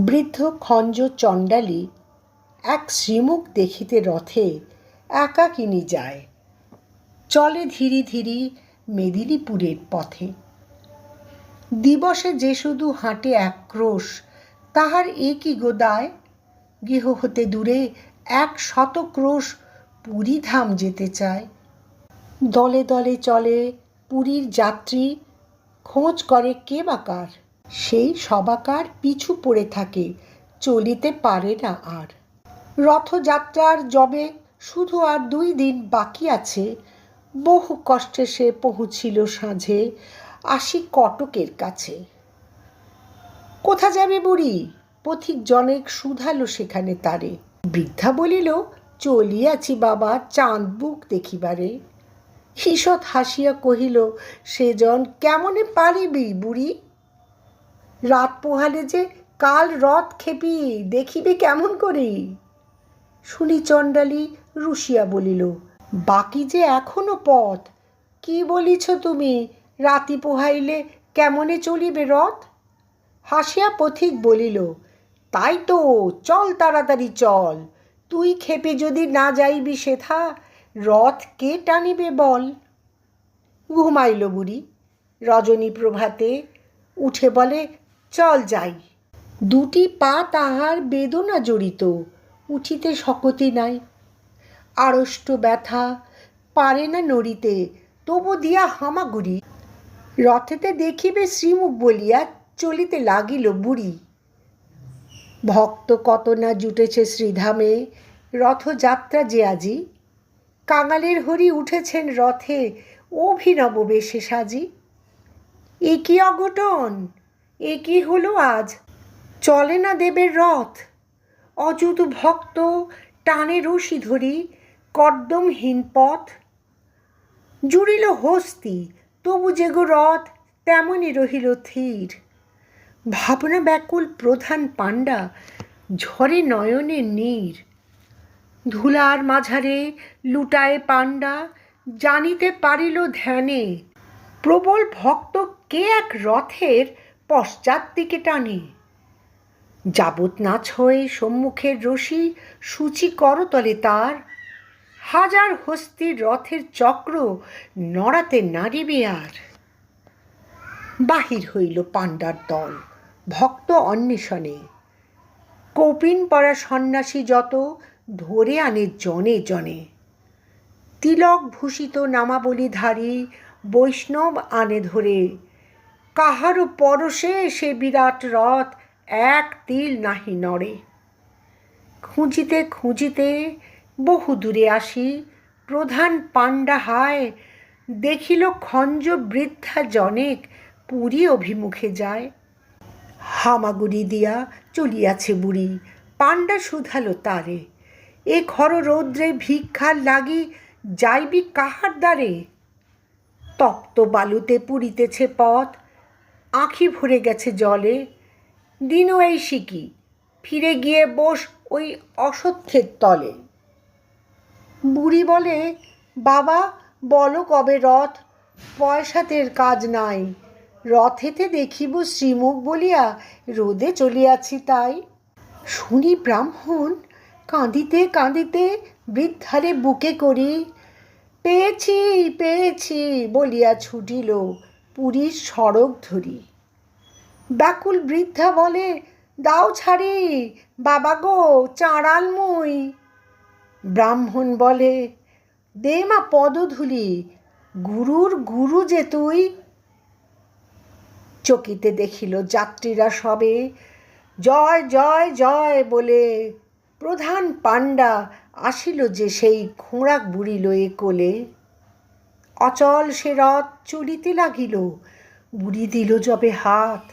বৃদ্ধ খঞ্জ চণ্ডালী এক শ্রীমুখ দেখিতে রথে একাকিনী যায়, চলে ধীরে ধীরে মেদিনীপুরের পথে। দিবসে যে শুধু হাঁটে একক্রোশ, তাহার এ কি গো দায়? গৃহ হতে দূরে 100 ক্রোশ পুরী ধাম যেতে চায়। দলে দলে চলে পুরীর যাত্রী, খোঁজ করে কে বা কার। সেই সবাকার পিছু পড়ে থাকে, চলিতে পারে না আর। রথযাত্রার যবে শুধু আর 2 দিন বাকি আছে, বহু কষ্টে সে পৌঁছিল সাঁঝে আসি কটকের কাছে। কোথা যাবে বুড়ি? পথিক জনেক শুধালো সেখানে তারে। বৃদ্ধা বলিল, চলিয়াছি বাবা চাঁদ বুক দেখিবারে। ঈষৎ হাসিয়া কহিল, সেজন কেমনে পারিবি বুড়ি? রাত পোহালে যে কাল রথ খেপি, দেখিবে কেমন করি? শুনি চণ্ডালী রুশিয়া বলিল, বাকি যে এখনো পথ। কি বলিছ তুমি, রাতি পোহাইলে কেমনে চলিবে রথ? হাসিয়া পথিক বলিল, তাই তো, চল তাড়াতাড়ি চল। তুই খেপে যদি না যাইবি সেথা, রথ কে টানিবে বল? ঘুমাইল বুড়ি। রজনী প্রভাতে উঠে বলে, চল যাই। 2টি পা তাহার বেদনা জড়িত, উঠিতে শক্তি নাই। আড়ষ্ট ব্যথা, পারে না নড়িতে, তবু দিয়া হামাগুড়ি। রথেতে দেখিবে শ্রীমুখ বলিয়া চলিতে লাগিল বুড়ি। ভক্ত কত না জুটেছে শ্রীধামে, রথযাত্রা যে আজি। কাঙালের হরি উঠেছেন রথে, অভিনব বেশে সাজি। এ কি অঘটন, এ কি হলো আজ? চলে না দেবের রথ। অযুত ভক্ত টানে রশি ধরি, কর্দমহীন পথ। জুড়িল হস্তি, তবু যে গো রথ তেমনই রহিল থির। ভাবনা ব্যাকুল প্রধান পাণ্ডা, ঝরে নয়নের নীর। ধুলার মাঝারে লুটায় পাণ্ডা, জানিতে পারিল ধ্যানে। প্রবল ভক্ত কে এক রথের পশ্চাৎ দিকে টানে। যাবৎ না ছয়ে সম্মুখের রশি, সূচি করতলে তার। হাজার হস্তির রথের চক্র, নড়াতে নারিবে আর। বাহির হইল পাণ্ডার দল ভক্ত অন্বেষণে। কৌপিন পরা সন্ন্যাসী যত, ধরে আনে জনে জনে। তিলক ভূষিত নামাবলীধারী বৈষ্ণব আনে ধরে। কাহারও পরশে সে বিরাট রথ, এক তিল নাহি নড়ে। খুঁজিতে খুঁজিতে বহু দূরে আসি, প্রধান পাণ্ডা হায় দেখিল খঞ্জ বৃদ্ধা জনেক পুরী অভিমুখে যায়। হামাগুড়ি দিয়া চলিয়াছে বুড়ি, পাণ্ডা শুধালো তারে। এ খর রৌদ্রে ভিক্ষার লাগি যাইবি কাহার দ্বারে? তপ্ত বালুতে পুরিতেছে পথ, আঁখি ভরে গেছে জলে। দিনও এই শিকি, ফিরে গিয়ে বস ওই অশ্বত্থের তলে। বুড়ি বলে, বাবা বলো কবে রথ? পয়সাতের কাজ নাই, রথেতে দেখিব শ্রীমুখ বলিয়া রোদে চলিয়াছি তাই। শুনি ব্রাহ্মণ কাঁদিতে কাঁদিতে বৃদ্ধারে বুকে করি, পেয়েছি পেয়েছি বলিয়া ছুটিল পুরীর সড়ক ধরি। ব্যাকুল বৃদ্ধা বলে, দাও ছাড়ি বাবা গো, চাঁড়াল মুই। ব্রাহ্মণ বলে, দে মা পদধূলি, গুরুর গুরু যে তুই। চকিতে দেখিল যাত্রীরা সবে, জয় জয় জয় বলে। প্রধান পাণ্ডা আসিল যে সেই খোঁড়াক বুড়ি লয়ে কোলে। অচল সে রথ চলিতে লাগিল, বুড়ি দিল যবে হাত।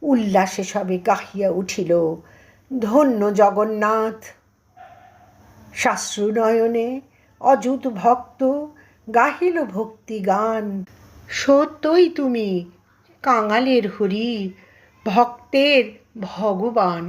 উল্লাসে সবে গাহিয়া উঠিল, ধন্য জগন্নাথ। শাশ্রু নয়নে অযুত ভক্ত গাহিল ভক্তি গান। সত্যই তুমি কাঙালের হরি, ভক্তের ভগবান।